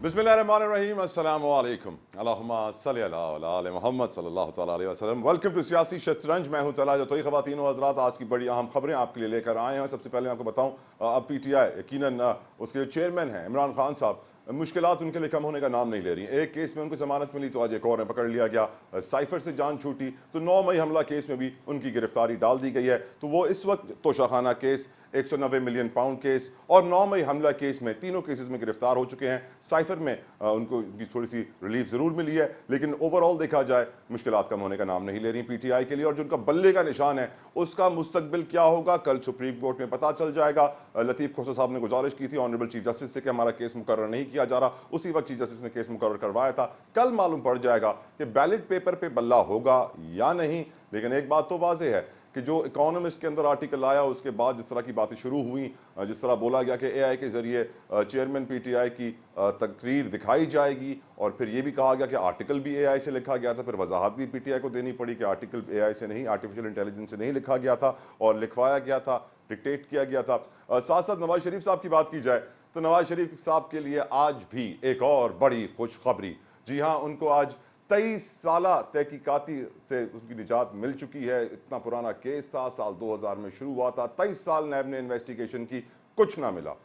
बिस्मिल्लाहिर्रहमानिर्रहीम, अस्सलामु अलैकुम, अल्लाहुम्मा सल्ली अला आले मोहम्मद सल्लल्लाहु तआला अलैहि वसल्लम। वेलकम टू सियासी शतरंज। मैं हूं तला जो। तो ख़वातीन व हज़रात, आज की बड़ी अहम खबरें आपके लिए लेकर आए हैं। सबसे पहले आपको बताऊं, अब पीटीआई यकीनन उसके जो चेयरमैन हैं इमरान खान साहब, मुश्किलात उनके लिए कम होने का नाम नहीं ले रही। एक केस में उनको जमानत मिली तो आज एक और में पकड़ लिया गया, साइफर से जान छूटी तो 9 मई हमला केस में भी उनकी गिरफ्तारी डाल दी गई है। तो वो इस वक्त Toshakhana case, 190 million pound case और 9 मई हमला केस में तीनों केसेस में गिरफ्तार हो चुके हैं। साइफर में उनको थोड़ी सी रिलीफ जरूर मिली है, लेकिन ओवरऑल देखा जाए मुश्किलात कम होने का नाम नहीं ले रही पीटीआई के लिए। और जो उनका बल्ले का निशान है उसका मुस्तकबिल क्या होगा, कल सुप्रीम कोर्ट में पता चल जाएगा। लतीफ खोसा साहब ने गुजारिश की थी ऑनरेबल चीफ जस्टिस से कि हमारा केस मुकर्रर नहीं किया जा रहा, उसी वक्त चीफ जस्टिस ने केस मुकर्रर करवाया था। कल मालूम पड़ जाएगा कि बैलेट पेपर पे बल्ला होगा या नहीं। लेकिन एक बात तो वाज़ेह है कि जो इकोनॉमिस्ट के अंदर आर्टिकल आया उसके बाद जिस तरह की बातें शुरू हुई, जिस तरह बोला गया कि एआई के जरिए चेयरमैन पीटीआई की तकरीर दिखाई जाएगी, और फिर ये भी कहा गया कि आर्टिकल भी एआई से लिखा गया था। फिर वजाहत भी पीटीआई को देनी पड़ी कि आर्टिकल एआई से नहीं, आर्टिफिशियल इंटेलिजेंस से नहीं लिखा गया था और लिखवाया गया था, डिक्टेट किया गया था। साथ साथ नवाज शरीफ साहब की बात की जाए तो नवाज शरीफ साहब के लिए आज भी एक और बड़ी खुशखबरी। जी हाँ, उनको आज 23 साला तहकीकाती से उसकी निजात मिल चुकी है। इतना पुराना केस था, साल 2000 में शुरू हुआ था, 23 साल नैब ने इन्वेस्टिगेशन की, कुछ ना मिला।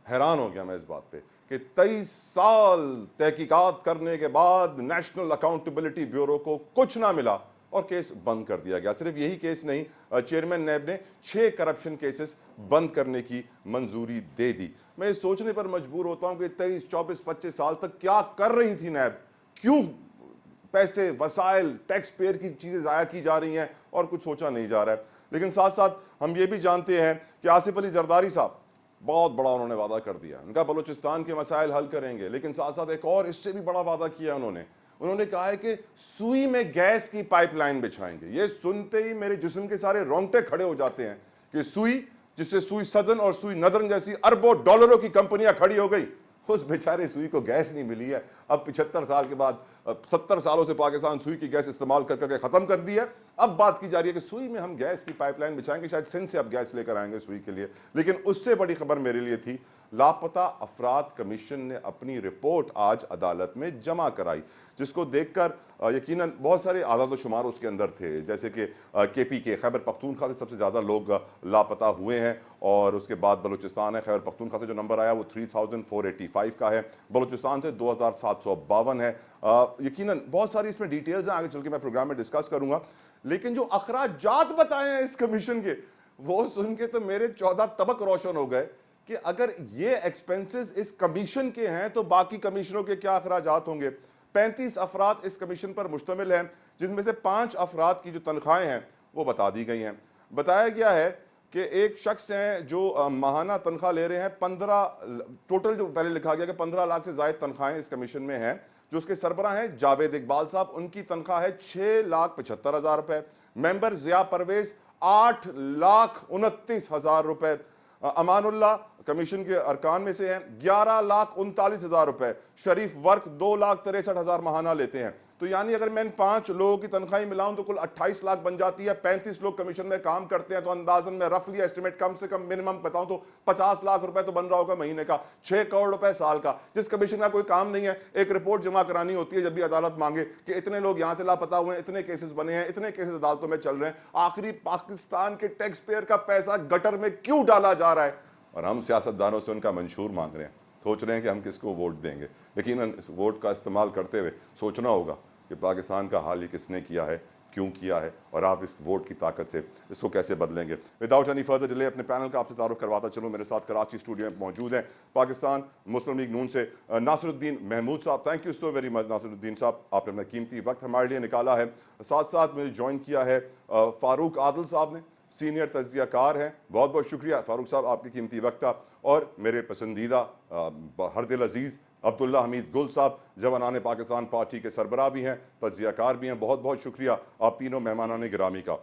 हैरान हो गया मैं इस बात पे कि 23 साल तहकीकात करने के बाद नेशनल अकाउंटेबिलिटी ब्यूरो को कुछ ना मिला और केस बंद कर दिया गया। सिर्फ यही केस नहीं, चेयरमैन नैब ने 6 करप्शन केसेस बंद करने की मंजूरी दे दी। मैं ये सोचने पर मजबूर होता हूं कि 23, 24, 25 साल तक क्या कर रही थी नैब, क्यों पैसे, वसाइल, टैक्स पेयर की चीज़ें ज़ाया की जा रही हैं और कुछ सोचा नहीं जा रहा है। लेकिन साथ साथ हम ये भी जानते हैं कि आसिफ अली जरदारी साहब, बहुत बड़ा उन्होंने वादा कर दिया, उनका बलूचिस्तान के मसाइल हल करेंगे। लेकिन साथ साथ एक और इससे भी बड़ा वादा किया उन्होंने कहा है कि सुई में गैस की पाइपलाइन बिछाएंगे। ये सुनते ही मेरे जिस्म के सारे रोंगटे खड़े हो जाते हैं कि सुई, जिससे सुई सदन और सुई नदरन जैसी अरबों डॉलरों की कंपनियां खड़ी हो गई, उस बेचारे सुई को गैस नहीं मिली है। अब 75 साल के बाद, 70 सालों से पाकिस्तान सुई की गैस इस्तेमाल कर करके खत्म कर दी है। अब बात की जा रही है कि सुई में हम गैस की पाइपलाइन बिछाएंगे, शायद सिंध से अब गैस लेकर आएंगे सुई के लिए। लेकिन उससे बड़ी खबर मेरे लिए थी, लापता अफराद कमीशन ने अपनी रिपोर्ट आज अदालत में जमा कराई, जिसको देखकर यकीनन बहुत सारे आदाद शुमार उसके अंदर थे, जैसे कि KPK खैबर पख्तूनख्वा से सबसे ज़्यादा लोग लापता हुए हैं, और उसके बाद बलूचिस्तान है। खैबर पख्तूनख्वा से जो नंबर आया वो 3485 का है, बलूचिस्तान से 2752 है। यकीनन बहुत सारी इसमें डिटेल्स हैं, आगे चल के मैं प्रोग्राम में डिस्कस करूंगा। लेकिन जो अखराजात बताए हैं इस कमीशन के, वो सुन के तो मेरे 14 तबक रोशन हो गए कि अगर ये एक्सपेंसेस इस कमीशन के हैं तो बाकी कमीशनों के क्या अखराजात होंगे। 35 अफराद इस कमीशन पर मुश्तमिल हैं, जिसमें से 5 अफराद की जो तनख्वाहें हैं वो बता दी गई हैं। बताया गया है कि एक शख्स हैं जो माहाना तनख्वाह ले रहे हैं 15, टोटल जो पहले लिखा गया कि 15 लाख से ज्यादा तनख्वाहें इस कमीशन में हैं। जो उसके सरबराह हैं जावेद इकबाल साहब, उनकी तनख्वाह है 6,75,000 रुपए। मेंबर जिया परवेज 8,29,000 रुपए। अमानुल्लाह कमीशन के अरकान में से हैं, 11,39,000 रुपए। शरीफ वर्क 2,63,000 माहाना लेते हैं। तो यानी अगर मैं इन 5 लोगों की तनख्वाही मिलाऊं तो कुल 28 लाख बन जाती है। 35 लोग कमीशन में काम करते हैं, तो अंदाजन में रफली एस्टिमेट कम से कम मिनिमम बताऊं तो 50 लाख रुपए तो बन रहा होगा महीने का, 6 करोड़ रुपए साल का। जिस कमीशन का कोई काम नहीं है, एक रिपोर्ट जमा करानी होती है जब भी अदालत मांगे कि इतने लोग यहां से लापता हुए हैं, इतने केसेस बने हैं, इतने केसेस अदालतों में चल रहे हैं। आखिरी पाकिस्तान के टैक्स पेयर का पैसा गटर में क्यों डाला जा रहा है, और हम सियासतदानों से उनका मंशूर मांग रहे हैं, सोच रहे हैं कि हम किसको वोट देंगे। यकीनन इस वोट का इस्तेमाल करते हुए सोचना होगा कि पाकिस्तान का हाल ही किसने किया है, क्यों किया है, और आप इस वोट की ताकत से इसको कैसे बदलेंगे। विदाउट एनी फर्दर डिले अपने पैनल का आपसे तारुफ करवाता चलूँ। मेरे साथ कराची स्टूडियो में मौजूद हैं पाकिस्तान मुस्लिम लीग नून से नासिरुद्दीन महमूद साहब। Thank you so very much Nasiruddin साहब, आपने अपना कीमती वक्त हमारे लिए निकाला है। साथ साथ मुझे ज्वाइन किया है फारूक आदिल साहब ने, सीनियर तज्जियाकार हैं। बहुत बहुत शुक्रिया फारूक साहब, आपकी कीमती वक्त था। और मेरे पसंदीदा हरदिल अजीज़ अब्दुल्ला हमीद गुल साहब, जवानान पाकिस्तान पार्टी के सरबराह भी हैं, तज्जियाकार भी हैं। बहुत बहुत शुक्रिया आप तीनों मेहमानान गिरामी का।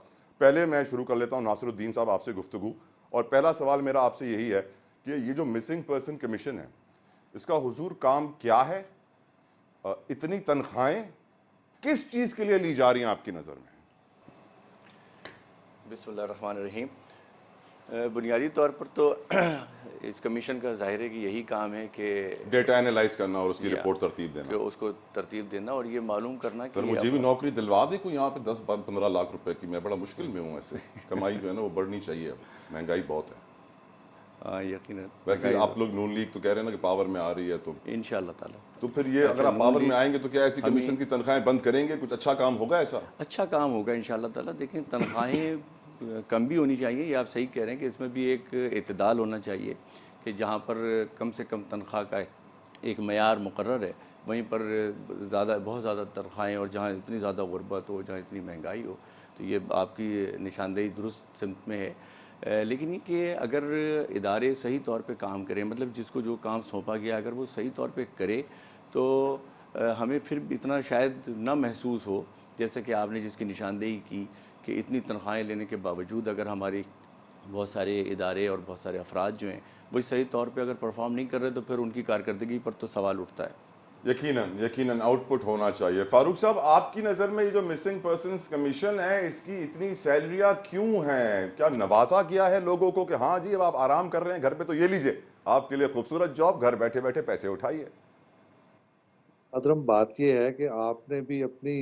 पहले मैं शुरू कर लेता हूँ नासिरुद्दीन साहब आपसे गुफ्तगू, और पहला सवाल मेरा आपसे यही है कि ये जो मिसिंग पर्सन कमीशन है, इसका हुजूर काम क्या है, इतनी तनख्वाहें किस चीज़ के लिए ली जा रही हैं आपकी नज़र में? बिस्मिल्लाहिर्रहमानिर्रहीम। बुनियादी तौर पर तो इस कमीशन का ज़ाहिर है कि यही काम है कि डेटा एनालाइज करना और उसकी जी हाँ, रिपोर्ट तरतीब कि देना। उसको तरतीब देना और ये मालूम करना सर कि मुझे भी नौकरी दिलवा दे कोई यहाँ पे 10-15 लाख रुपए की, मैं बड़ा मुश्किल में हूँ ऐसे। कमाई जो है ना वो बढ़नी चाहिए, अब महंगाई बहुत है। हाँ यकीनन वैसे महंगाई आप लोग नून लीग तो कह रहे हैं ना कि पावर में आ रही है, तो इंशाअल्लाह ताला। फिर ये अगर अच्छा, आप नून पावर में लीग आएंगे तो क्या ऐसी हमें कमीशन की तनख्वाहें बंद करेंगे? कुछ अच्छा काम होगा ऐसा? अच्छा काम होगा इंशाल्लाह ताला। देखें, तनख्वाहें कम भी होनी चाहिए, ये आप सही कह रहे हैं कि इसमें भी एक इत्तेदाल होना चाहिए कि जहाँ पर कम से कम तनख्वाह का एक मयार मुकर्रर है, वहीं पर बहुत ज़्यादा तनख्वाहें, और जहाँ इतनी ज़्यादा गुर्बत हो, जहाँ इतनी महंगाई हो, तो ये आपकी निशानदेही दुरुस्त सिमत में है। लेकिन ये कि अगर इदारे सही तौर पे काम करें, मतलब जिसको जो काम सौंपा गया अगर वो सही तौर पे करे, तो हमें फिर इतना शायद ना महसूस हो, जैसे कि आपने जिसकी निशानदेही की कि इतनी तनख्वाहें लेने के बावजूद अगर हमारी बहुत सारे इदारे और बहुत सारे अफराद जो हैं वो सही तौर पे अगर परफॉर्म नहीं कर रहे, तो फिर उनकी कारकर्दगी पर तो सवाल उठता है। यकीनन यकीनन आउटपुट होना चाहिए। फारूक साहब, आपकी नज़र में ये जो मिसिंग पर्सन्स कमीशन है, इसकी इतनी सैलरियाँ क्यों हैं? क्या नवाजा किया है लोगों को कि हाँ जी अब आप आराम कर रहे हैं घर पे तो ये लीजिए आपके लिए खूबसूरत जॉब, घर बैठे बैठे पैसे उठाइए? अदरम बात ये है कि आपने भी अपनी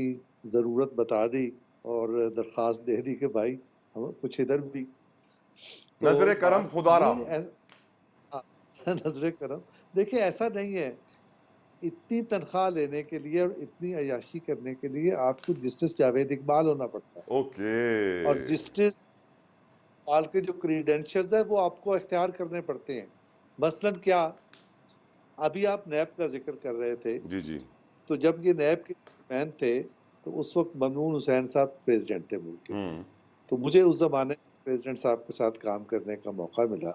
ज़रूरत बता दी और दरख्वास्त दे दी कि भाई हम कुछ इधर भी। तो नजर करम बात खुदारा। ये हाँ, नजरे करम। देखिए, ऐसा नहीं है। इतनी तनख्वाह लेने के लिए और इतनी अय्याशी करने के लिए आपको जस्टिस जावेद इकबाल होना पड़ता है, ओके। और जस्टिस इकबाल के जो क्रीडेंशियल्स है वो आपको इख्तियार करने पड़ते हैं। मसलन क्या, अभी आप नैब का जिक्र कर रहे थे, जी जी। तो जब ये नैब के चेयरमैन थे तो उस वक्त ममनून हुसैन साहब प्रेसिडेंट थे मुल्क के। तो मुझे उस जमाने प्रेसिडेंट साहब के साथ काम करने का मौका मिला।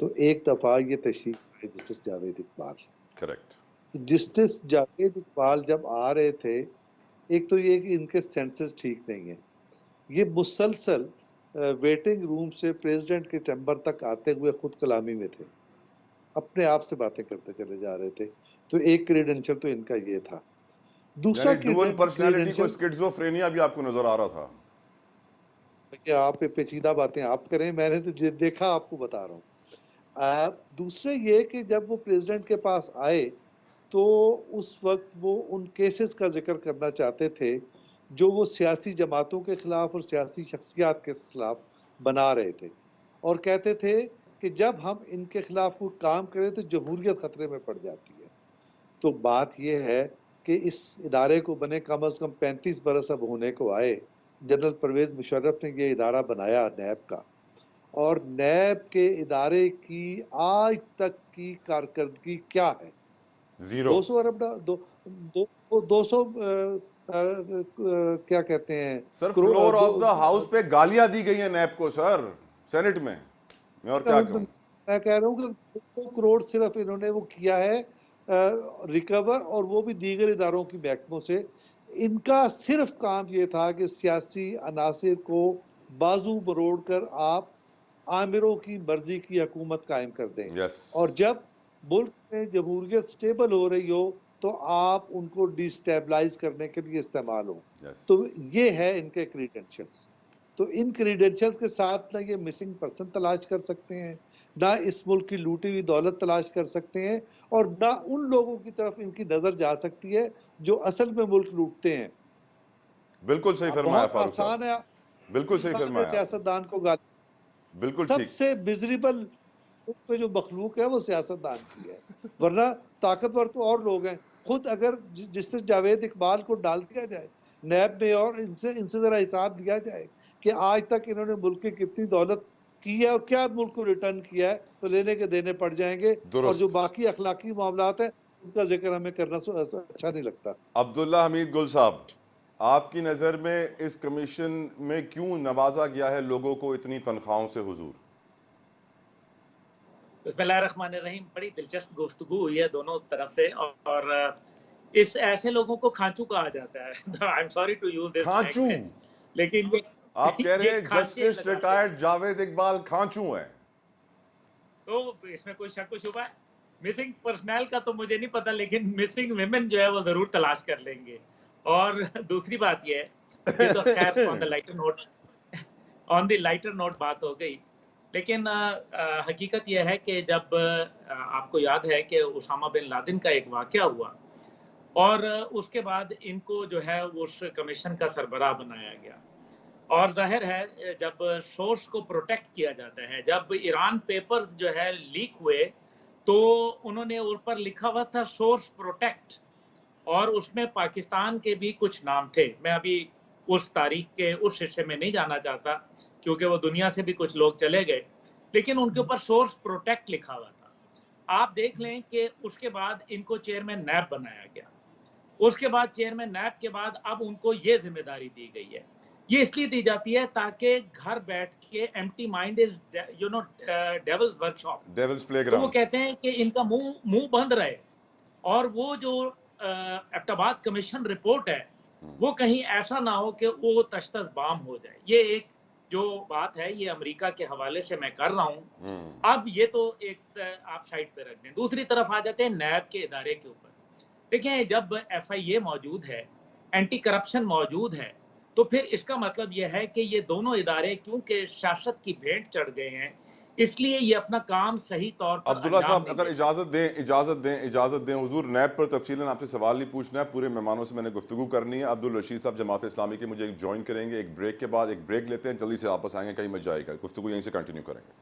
तो एक दफा ये तशरीफ आए जस्टिस जावेद इकबाल। करेक्ट। तो जस्टिस जावेद इकबाल जब आ रहे थे, एक तो ये कि इनके सेंसेस ठीक नहीं है, ये मुसलसल वेटिंग रूम से प्रेसिडेंट के चैम्बर तक आते हुए खुद कलामी में थे, अपने आप से बातें करते चले जा रहे थे। तो एक क्रेडेंशियल तो इनका ये था। दूसरा यानी डुअल पर्सनालिटी को क्रेडेंशियल, स्किज़ोफ्रेनिया भी आपको नजर आ रहा था? देखिए आप पे पेचीदा बातें आप करें, मैंने तो देखा, आपको बता रहा हूँ। दूसरे ये कि जब वो प्रेसिडेंट के पास आए तो उस वक्त वो उन केसेस का जिक्र करना चाहते थे जो वो सियासी जमातों के खिलाफ और सियासी शख्सियात के खिलाफ बना रहे थे, और कहते थे कि जब हम इनके खिलाफ कोई काम करें तो जमहूरियत खतरे में पड़ जाती है। तो बात यह है कि इस इदारे को बने कम से कम 35 बरस अब होने को आए। जनरल परवेज मुशर्रफ ने ये इदारा बनाया नैब का, और नैब के इदारे की आज तक की कारकर्दगी क्या है? जीरो। 200 अरब दो, दो, 200 क्या कहते हैं, sir crore floor of the house पे गालियां दी गई हैं नैब को सर, सेनेट में। मैं और क्या कहूं? मैं कह रहा हूँ कि 200 करोड़ सिर्फ इन्होंने वो किया है रिकवर, और वो भी दीगर इदारों की महकमों से। इनका सिर्फ काम ये था कि सियासी अनासिर को बाजू मरोड़ कर आप आमिरों की मर्जी की हुकूमत कायम कर दें, यस। और जब मुल्क में जमहूरियत स्टेबल हो रही हो तो आप उनको डिस्टेबलाइज करने के लिए इस्तेमाल हो। यस। तो ये है इनके क्रीडेंशियल्स। तो इन क्रीडेंशियल्स के साथ ना ये मिसिंग पर्सन तलाश कर सकते हैं, ना इस मुल्क की लूटी हुई दौलत तलाश कर सकते हैं, और ना उन लोगों की तरफ इनकी नजर जा सकती है जो असल में मुल्क लूटते हैं। बिल्कुल सही अब फरमाया बहुत फारूक आसान है, साहब, बिल्कुल सही फरमाया आपने। सियासतदान को गाली। बिल्कुल ठीक। सबसे मिजरेबल पे जो मखलूक है वो सियासतदान की है, वरना ताकतवर तो और लोग हैं। खुद अगर जिससे जावेद इकबाल को डाल दिया जाए नैब में, और इनसे इनसे जरा हिसाब लिया जाए कि आज तक इन्होंने मुल्क की कितनी दौलत की है और क्या मुल्क को रिटर्न किया है, तो लेने के देने पड़ जाएंगे। और जो दुरुस्त। बाकी अखलाकी मामलात है उनका जिक्र हमें करना अच्छा नहीं लगता। अब्दुल्ला हमीद गुल साहब, आपकी नज़र में इस कमीशन में क्यों नवाजा गया है लोगों को इतनी तनख्वाहों से हुजूर? बिस्मिल्लाहिर्रहमानिर्रहीम। बड़ी दिलचस्प गुफ्तगू हुई है दोनों तरफ से, और इस ऐसे लोगों को खांचू कहा जाता है। I am sorry to use this खांचू? लैंग्वेज, लेकिन आप कह रहे ये हैं खांचे जस्टिस लगाते रिटायर्ड हैं, जावेद इकबाल खांचू हैं? तो इसमें कोई शक व शुबा है? मिसिंग पर्सनल का तो मुझे नहीं पता, लेकिन मिसिंग विमेन जो है वो जरूर तलाश कर लेंगे। और दूसरी बात ये है, ये तो खैर ऑन द लाइटर नोट बात हो गई, लेकिन हकीकत यह है कि जब आपको याद है कि उसामा बिन लादेन का एक वाक़या हुआ और उसके बाद इनको जो है उस कमीशन का सरबराह बनाया गया और ज़ाहिर है जब सोर्स को प्रोटेक्ट किया जाता है, जब ईरान पेपर्स जो है लीक हुए तो उन्होंने ऊपर लिखा हुआ था सोर्स प्रोटेक्ट और उसमें पाकिस्तान के भी कुछ नाम थे। मैं अभी उस तारीख के उस हिस्से में नहीं जाना चाहता क्योंकि वो दुनिया से भी कुछ लोग चले गए, लेकिन उनके ऊपर सोर्स प्रोटेक्ट लिखा हुआ था। आप देख लें कि उसके बाद इनको चेयरमैन नैब बनाया गया। उसके बाद चेयरमैन नैब के बाद अब उनको ये जिम्मेदारी दी गई है। ये इसलिए दी जाती है ताकि घर बैठ के empty mind is devil's workshop. Devil's तो वो प्लेग्राउंड। कहते हैं कि इनका मुंह बंद रहे और वो जो एबटाबाद कमीशन रिपोर्ट है वो कहीं ऐसा ना हो कि वो तशतश बाम हो जाए। ये एक जो बात है ये अमेरिका के हवाले से मैं कर रहा हूँ। अब ये तो एक आप साइड पे रख दें। दूसरी तरफ आ जाते हैं नैब के इदारे के ऊपर। देखिए जब FIA मौजूद है, एंटी करप्शन मौजूद है, तो फिर इसका मतलब यह है कि ये दोनों इदारे क्योंकि सियासत की भेंट चढ़ गए हैं, इसलिए ये अपना काम सही तौर पर अब्दुल्ला अंजाम साहब नहीं अगर दे इजाज़त दें हुजूर, नैब पर तफसीलन आपसे सवाल नहीं पूछना है, पूरे मेहमानों से मैंने गुफ्तगू करनी है। अब्दुल रशीद साहब जमात इस्लामी के मुझे ज्वाइन करेंगे एक ब्रेक के बाद। एक ब्रेक लेते हैं, जल्दी से वापस आएंगे, कहीं मत जाएगा, गुफ्तगू यहीं से कंटिन्यू करेंगे।